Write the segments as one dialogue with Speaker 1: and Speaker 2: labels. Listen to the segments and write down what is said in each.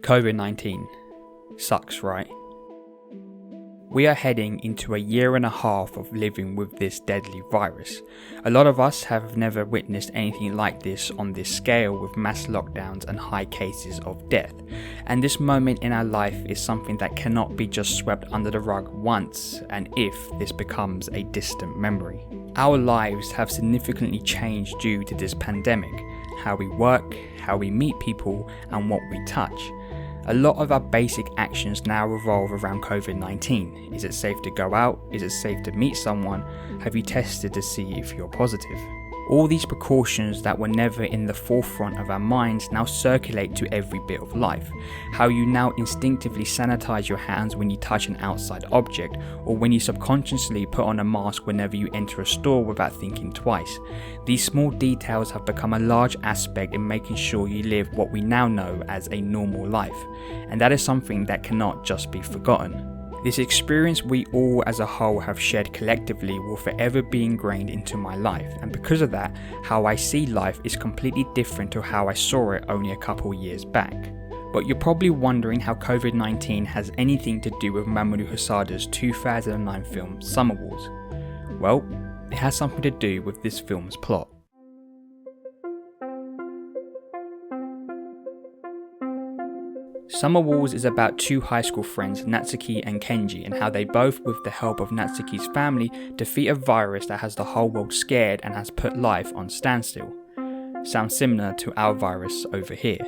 Speaker 1: COVID-19. Sucks, right? We are heading into a year and a half of living with this deadly virus. A lot of us have never witnessed anything like this on this scale, with mass lockdowns and high cases of death. And this moment in our life is something that cannot be just swept under the rug once and if this becomes a distant memory. Our lives have significantly changed due to this pandemic. How we work, how we meet people, and what we touch. A lot of our basic actions now revolve around COVID-19. Is it safe to go out? Is it safe to meet someone? Have you tested to see if you're positive? All these precautions that were never in the forefront of our minds now circulate to every bit of life. How you now instinctively sanitize your hands when you touch an outside object, or when you subconsciously put on a mask whenever you enter a store without thinking twice. These small details have become a large aspect in making sure you live what we now know as a normal life, and that is something that cannot just be forgotten. This experience we all as a whole have shared collectively will forever be ingrained into my life, and because of that, how I see life is completely different to how I saw it only a couple years back. But you're probably wondering how COVID-19 has anything to do with Mamoru Hosoda's 2009 film Summer Wars. Well, it has something to do with this film's plot. Summer Wars is about two high school friends, Natsuki and Kenji, and how they both, with the help of Natsuki's family, defeat a virus that has the whole world scared and has put life on standstill. Sounds similar to our virus over here.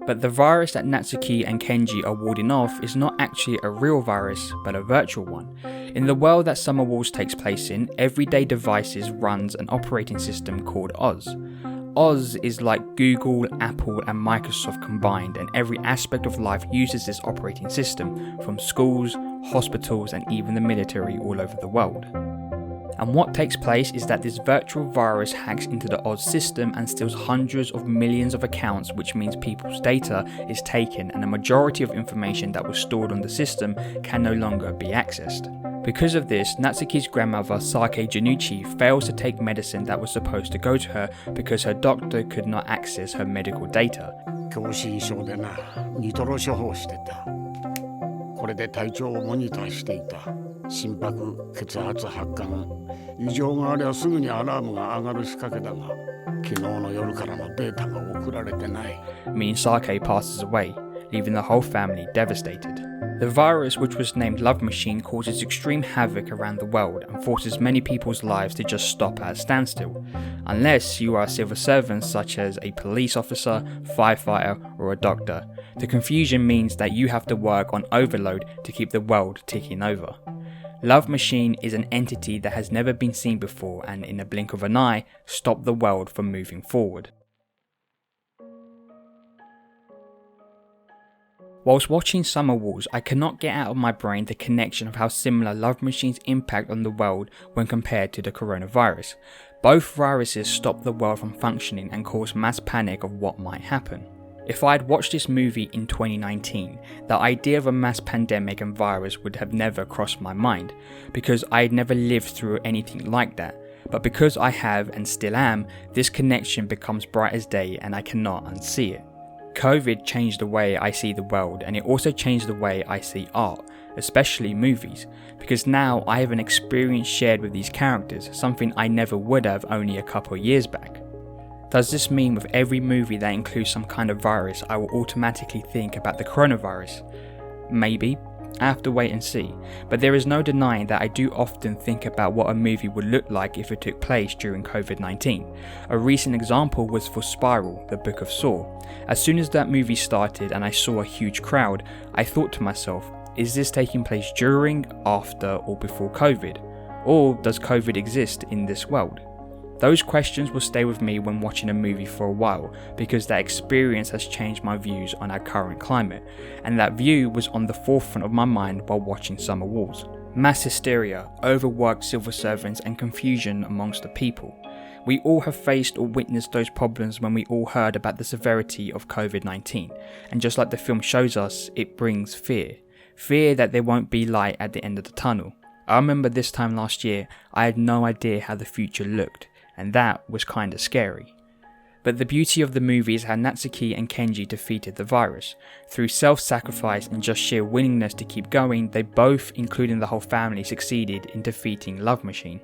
Speaker 1: But the virus that Natsuki and Kenji are warding off is not actually a real virus, but a virtual one. In the world that Summer Wars takes place in, Everyday Devices runs an operating system called Oz. Oz is like Google, Apple and Microsoft combined, and every aspect of life uses this operating system, from schools, hospitals and even the military all over the world. And what takes place is that this virtual virus hacks into the Oz system and steals hundreds of millions of accounts, which means people's data is taken and a majority of information that was stored on the system can no longer be accessed. Because of this, Natsuki's grandmother Sake Januchi fails to take medicine that was supposed to go to her because her doctor could not access her medical data.
Speaker 2: 狭心症でな、ニトロ処方してた。これで体調をモニターしていた。心拍、血圧、発汗、異常がありゃすぐにアラームが上がる仕掛けだが、昨日の夜からのデータが送られてない。
Speaker 1: Meaning Sake passes away, leaving the whole family devastated. The virus, which was named Love Machine, causes extreme havoc around the world and forces many people's lives to just stop at a standstill, unless you are a civil servant such as a police officer, firefighter or a doctor. The confusion means that you have to work on overload to keep the world ticking over. Love Machine is an entity that has never been seen before and in a blink of an eye stop the world from moving forward. Whilst watching Summer Wars, I cannot get out of my brain the connection of how similar Love Machine's impact on the world when compared to the coronavirus. Both viruses stop the world from functioning and cause mass panic of what might happen. If I had watched this movie in 2019, the idea of a mass pandemic and virus would have never crossed my mind, because I had never lived through anything like that. But because I have and still am, this connection becomes bright as day and I cannot unsee it. COVID changed the way I see the world, and it also changed the way I see art, especially movies, because now I have an experience shared with these characters, something I never would have only a couple of years back. Does this mean with every movie that includes some kind of virus I will automatically think about the coronavirus? Maybe. I have to wait and see, but there is no denying that I do often think about what a movie would look like if it took place during COVID-19. A recent example was for Spiral, the Book of Saw. As soon as that movie started and I saw a huge crowd, I thought to myself, is this taking place during, after or before COVID? Or does COVID exist in this world? Those questions will stay with me when watching a movie for a while, because that experience has changed my views on our current climate, and that view was on the forefront of my mind while watching Summer Wars. Mass hysteria, overworked civil servants and confusion amongst the people. We all have faced or witnessed those problems when we all heard about the severity of COVID-19, and just like the film shows us, it brings fear. Fear that there won't be light at the end of the tunnel. I remember this time last year, I had no idea how the future looked, and that was kinda scary. But the beauty of the movie is how Natsuki and Kenji defeated the virus. Through self-sacrifice and just sheer willingness to keep going, they both, including the whole family, succeeded in defeating Love Machine.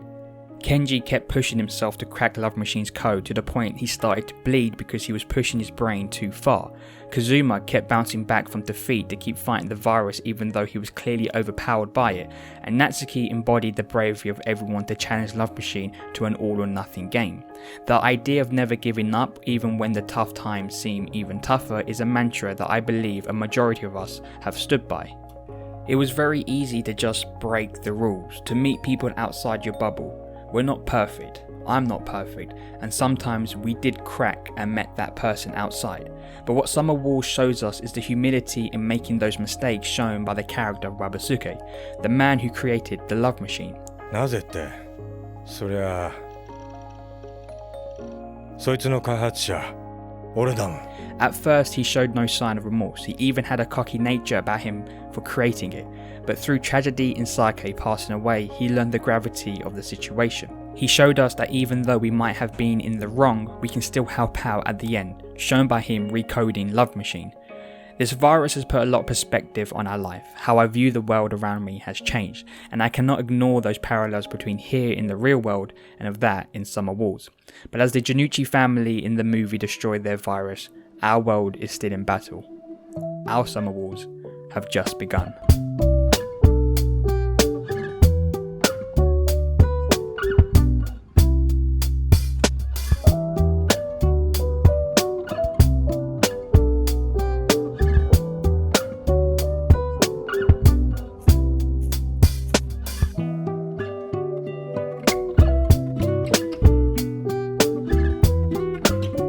Speaker 1: Kenji kept pushing himself to crack Love Machine's code to the point he started to bleed because he was pushing his brain too far. Kazuma kept bouncing back from defeat to keep fighting the virus even though he was clearly overpowered by it, and Natsuki embodied the bravery of everyone to challenge Love Machine to an all or nothing game. The idea of never giving up even when the tough times seem even tougher is a mantra that I believe a majority of us have stood by. It was very easy to just break the rules, to meet people outside your bubble. We're not perfect, I'm not perfect, and sometimes we did crack and met that person outside. But what Summer Wars shows us is the humility in making those mistakes shown by the character Wabasuke, the man who created the Love Machine.
Speaker 3: なぜって、そりゃそいつの開発者、俺だもん。
Speaker 1: At first he showed no sign of remorse, he even had a cocky nature about him for creating it, but through tragedy in Sake passing away, he learned the gravity of the situation. He showed us that even though we might have been in the wrong, we can still help out at the end, shown by him recoding Love Machine. This virus has put a lot of perspective on our life. How I view the world around me has changed, and I cannot ignore those parallels between here in the real world and of that in Summer Wars. But as the Janucci family in the movie destroyed their virus, our world is still in battle. Our Summer Wars have just begun.